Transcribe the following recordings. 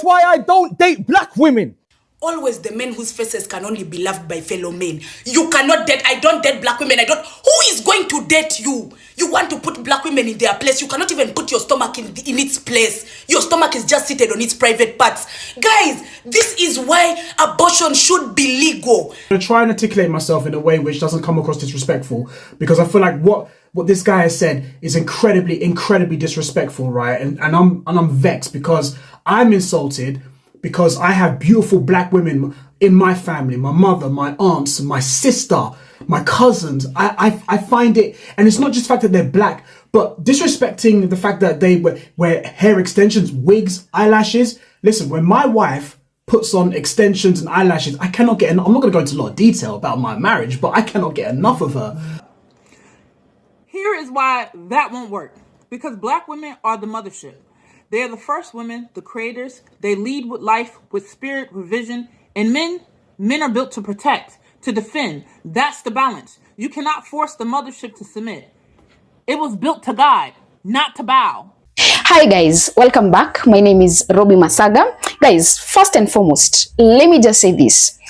why I don't date black women. Always the men whose faces can only be loved by fellow men. You cannot date. I don't date black women. Who is going to date you? You want to put black women in their place. You cannot even put your stomach in its place. Your stomach is just seated on its private parts. Guys, this is why abortion should be legal. I'm going to try and articulate myself in a way which doesn't come across disrespectful, because I feel like what this guy has said is incredibly disrespectful, right? And I'm vexed because I'm insulted, because I have beautiful black women in my family, my mother, my aunts, my sister, my cousins. I find it, and it's not just the fact that they're black, but disrespecting the fact that they wear hair extensions, wigs, eyelashes. Listen, when my wife puts on extensions and eyelashes, I cannot get enough. I'm not going to go into a lot of detail about my marriage, but I cannot get enough of her. Here is why that won't work. Because black women are the mothership. They are the first women, the creators. They lead with life, with spirit, with vision. And men are built to protect, to defend. That's the balance. You cannot force the mothership to submit. It was built to guide, not to bow. Hi guys, welcome back. My name is Robbie Masaga. Guys, first and foremost, let me just say this.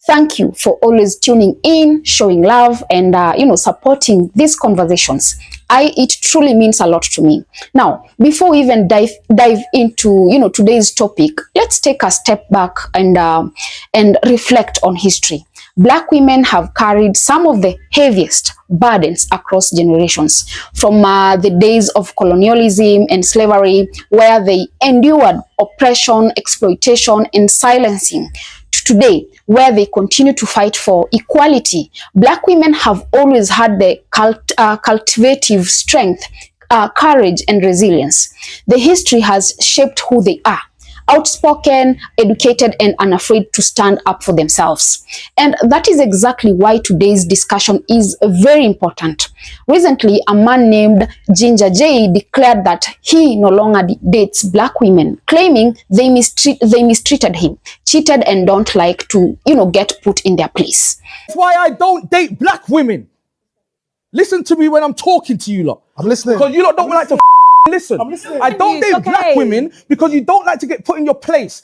Thank you for always tuning in, showing love, and supporting these conversations. It truly means a lot to me. Now, before we even dive into today's topic, let's take a step back and reflect on history. Black women have carried some of the heaviest burdens across generations, from the days of colonialism and slavery, where they endured oppression, exploitation, and silencing, to today, where they continue to fight for equality. Black women have always had the cultivative strength, courage, and resilience. The history has shaped who they are. Outspoken, educated, and unafraid to stand up for themselves. And that is exactly why today's discussion is very important. Recently, a man named Ginger J declared that he no longer dates black women, claiming they mistreated him, cheated, and don't like to, get put in their place. That's why I don't date black women. Listen to me when I'm talking to you lot. I'm listening. Because you lot don't like to listen. I don't date black women because you don't like to get put in your place.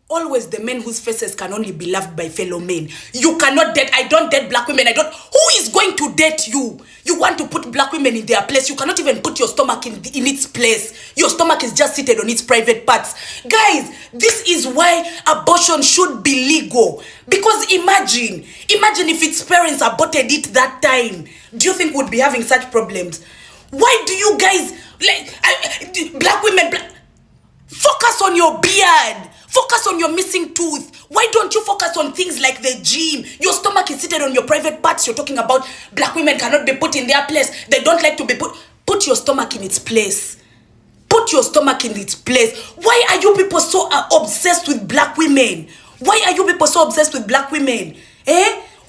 Always the men whose faces can only be loved by fellow men. You cannot date. I don't date black women. Who is going to date you? You want to put black women in their place. You cannot even put your stomach in its place. Your stomach is just seated on its private parts. Guys, this is why abortion should be legal. Because imagine if its parents aborted it that time. Do you think we'd be having such problems? Why do you guys black women focus on your beard? Focus on your missing tooth. Why don't you focus on things like the gym? Your stomach is seated on your private parts. You're talking about black women cannot be put in their place. They don't like to be put. Put your stomach in its place. Put your stomach in its place. Why are you people so obsessed with black women? Why are you people so obsessed with black women?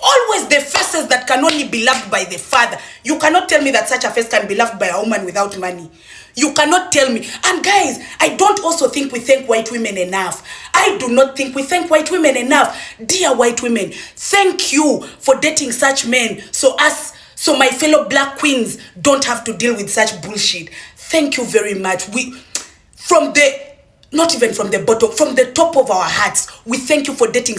Always the faces that can only be loved by the father. You cannot tell me that such a face can be loved by a woman without money. You cannot tell me. And guys, I don't also think we thank white women enough. I do not think we thank white women enough. Dear white women, thank you for dating such men so my fellow black queens don't have to deal with such bullshit. Thank you very much. Not even from the bottom, from the top of our hearts, we thank you for dating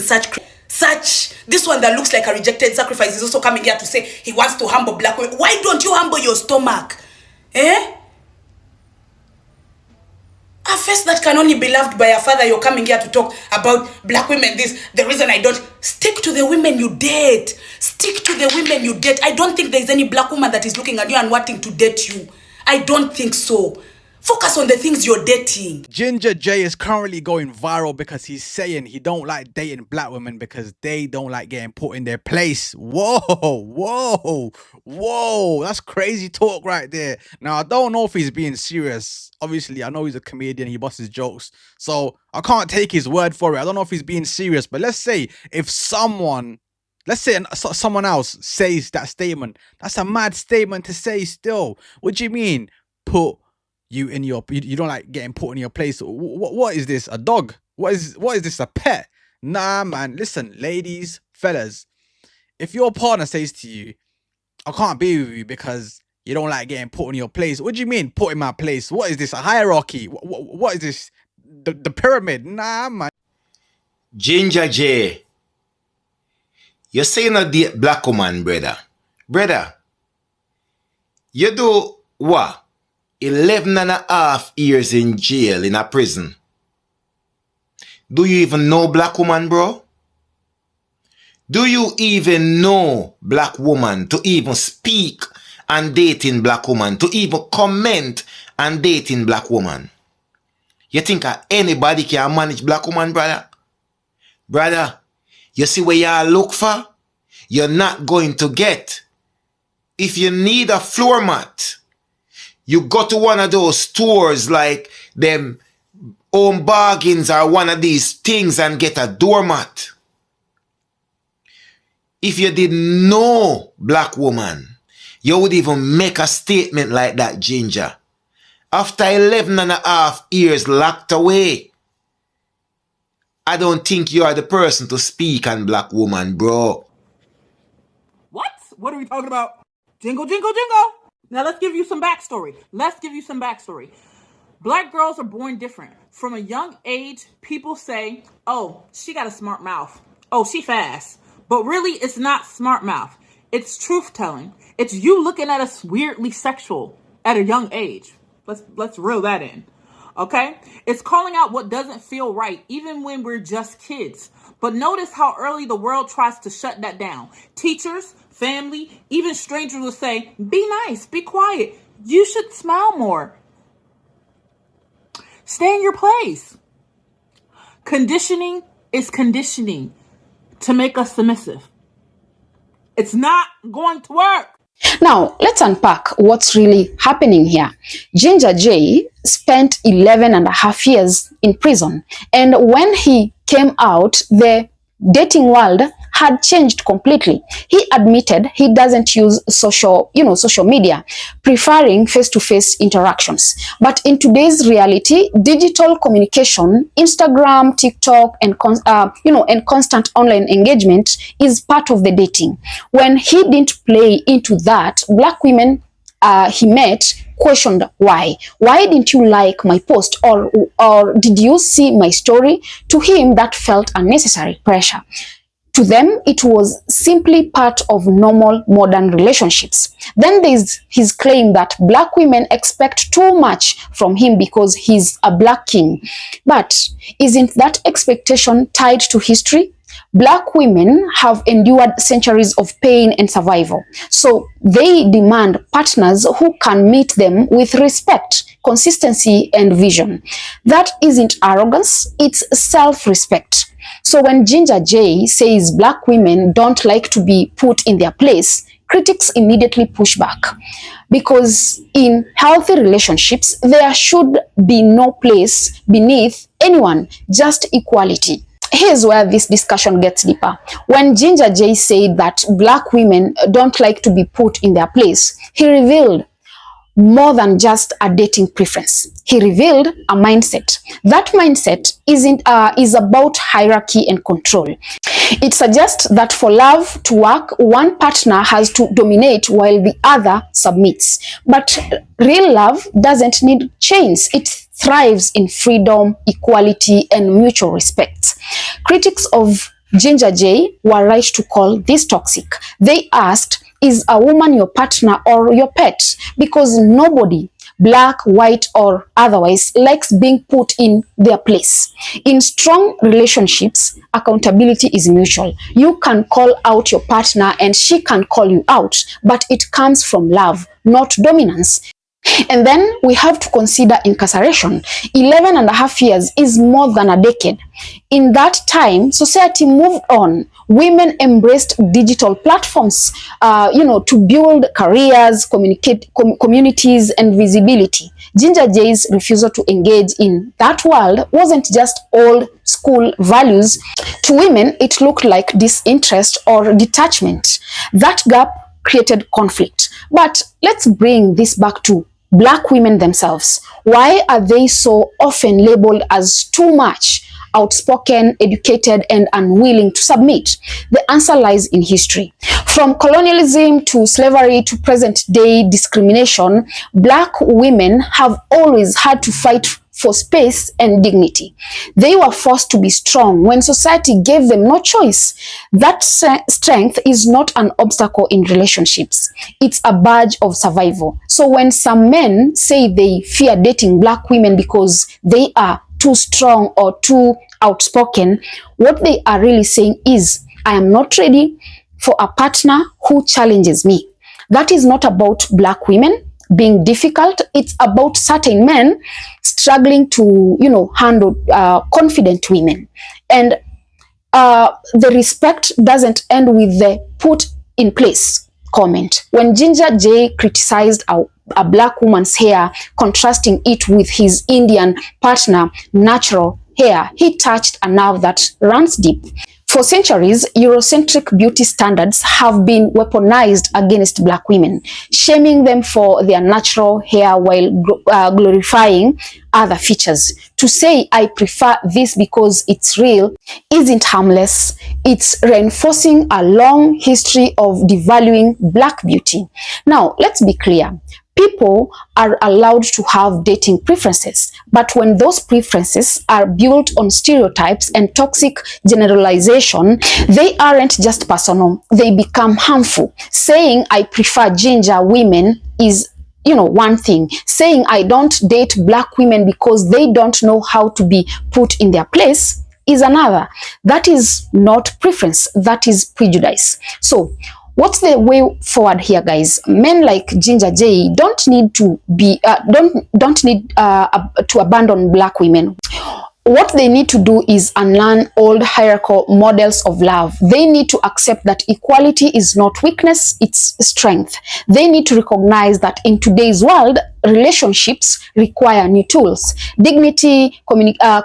this one that looks like a rejected sacrifice is also coming here to say he wants to humble black women. Why don't you humble your stomach? A face that can only be loved by a father, you're coming here to talk about black women. The reason I don't. Stick to the women you date. Stick to the women you date. I don't think there's any black woman that is looking at you and wanting to date you. I don't think so. Focus on the things you're dating. Ginger J is currently going viral because he's saying he don't like dating black women because they don't like getting put in their place. Whoa. That's crazy talk right there. Now, I don't know if he's being serious. Obviously, I know he's a comedian. He busts his jokes. So I can't take his word for it. I don't know if he's being serious. But let's say someone else says that statement. That's a mad statement to say still. What do you mean? You don't like getting put in your place. What is this? A dog? What is this? A pet? Nah, man. Listen, ladies, fellas, if your partner says to you, I can't be with you because you don't like getting put in your place. What do you mean put in my place? What is this? A hierarchy? What is this? the pyramid. Nah, man. Ginger J, you say you not date black woman, brother. Brother, you do what? 11 and a half years in jail in a prison. Do you even know black woman, bro? Do you even know black woman to even speak on dating black woman, to even comment on dating black woman? You think anybody can manage black woman, brother? Brother, you see where y'all look for? You're not going to get. If you need a floor mat, you go to one of those stores like them Home Bargains or one of these things and get a doormat. If you didn't know black woman, you would even make a statement like that, Ginger. After 11 and a half years locked away, I don't think you are the person to speak on black woman, bro. What? What are we talking about? Jingle, jingle, jingle. Now let's give you some backstory. Black girls are born different. From a young age, people say, oh, she got a smart mouth. Oh, she fast. But really, it's not smart mouth. It's truth telling. It's you looking at us weirdly sexual at a young age. Let's reel that in. Okay? It's calling out what doesn't feel right, even when we're just kids. But notice how early the world tries to shut that down. Teachers, family, even strangers will say, be nice, be quiet. You should smile more. Stay in your place. Conditioning is conditioning to make us submissive. It's not going to work. Now, let's unpack what's really happening here. Ginger J spent 11 and a half years in prison. And when he came out, the dating world had changed completely. He admitted he doesn't use social media, preferring face-to-face interactions. But in today's reality, digital communication, Instagram, TikTok, and constant online engagement is part of the dating. When he didn't play into that, black women he met questioned why. Why didn't you like my post, or did you see my story? To him, that felt unnecessary pressure. To them, it was simply part of normal modern relationships. Then there's his claim that black women expect too much from him because he's a black king. But isn't that expectation tied to history? Black women have endured centuries of pain and survival, so they demand partners who can meet them with respect, consistency, and vision. That isn't arrogance, it's self-respect. So when Ginger J says black women don't like to be put in their place, critics immediately push back. Because in healthy relationships, there should be no place beneath anyone, just equality. Here's where this discussion gets deeper. When Ginger J said that black women don't like to be put in their place, he revealed more than just a dating preference. He revealed a mindset. That mindset is about hierarchy and control. It suggests that for love to work, one partner has to dominate while the other submits. But real love doesn't need chains. It thrives in freedom, equality, and mutual respect. Critics of Ginger J were right to call this toxic. They asked, is a woman your partner or your pet? Because nobody, black, white, or otherwise, likes being put in their place. In strong relationships, accountability is mutual. You can call out your partner and she can call you out, but it comes from love, not dominance. And then we have to consider incarceration. 11 and a half years is more than a decade. In that time, society moved on. Women embraced digital platforms, to build careers, communities, and visibility. Ginger J's refusal to engage in that world wasn't just old school values. To women, it looked like disinterest or detachment. That gap created conflict. But let's bring this back to black women themselves. Why are they so often labeled as too much, outspoken, educated, and unwilling to submit? The answer lies in history. From colonialism to slavery to present-day discrimination, black women have always had to fight for space and dignity. They were forced to be strong when society gave them no choice. That strength is not an obstacle in relationships. It's a badge of survival. So when some men say they fear dating black women because they are too strong or too outspoken, what they are really saying is, I am not ready for a partner who challenges me. That is not about black women being difficult. It's about certain men struggling to, handle confident women. And the respect doesn't end with the put in place comment. When Ginger J criticized a black woman's hair, contrasting it with his Indian partner natural hair, he touched a nerve that runs deep. For centuries, Eurocentric beauty standards have been weaponized against black women, shaming them for their natural hair while glorifying other features. To say, I prefer this because it's real, isn't harmless. It's reinforcing a long history of devaluing black beauty. Now, let's be clear. People are allowed to have dating preferences, but when those preferences are built on stereotypes and toxic generalization, they aren't just personal, they become harmful. Saying I prefer ginger women is one thing. Saying I don't date black women because they don't know how to be put in their place is another. That is not preference, that is prejudice. So what's the way forward here, guys? Men like Ginger J don't need to be to abandon black women. What they need to do is unlearn old hierarchical models of love. They need to accept that equality is not weakness, it's strength. They need to recognize that in today's world, relationships require new tools: dignity,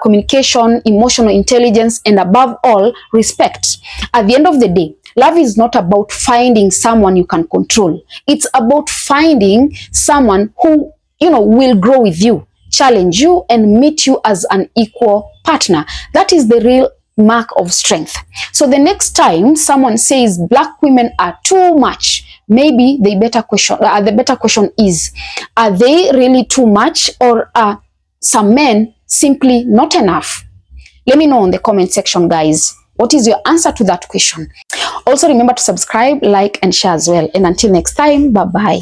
communication, emotional intelligence, and above all, respect. At the end of the day, love is not about finding someone you can control. It's about finding someone who, will grow with you, challenge you, and meet you as an equal partner. That is the real mark of strength. So the next time someone says black women are too much, maybe the better question is, are they really too much, or are some men simply not enough? Let me know in the comment section, guys. What is your answer to that question? Also remember to subscribe, like, and share as well. And until next time, bye-bye.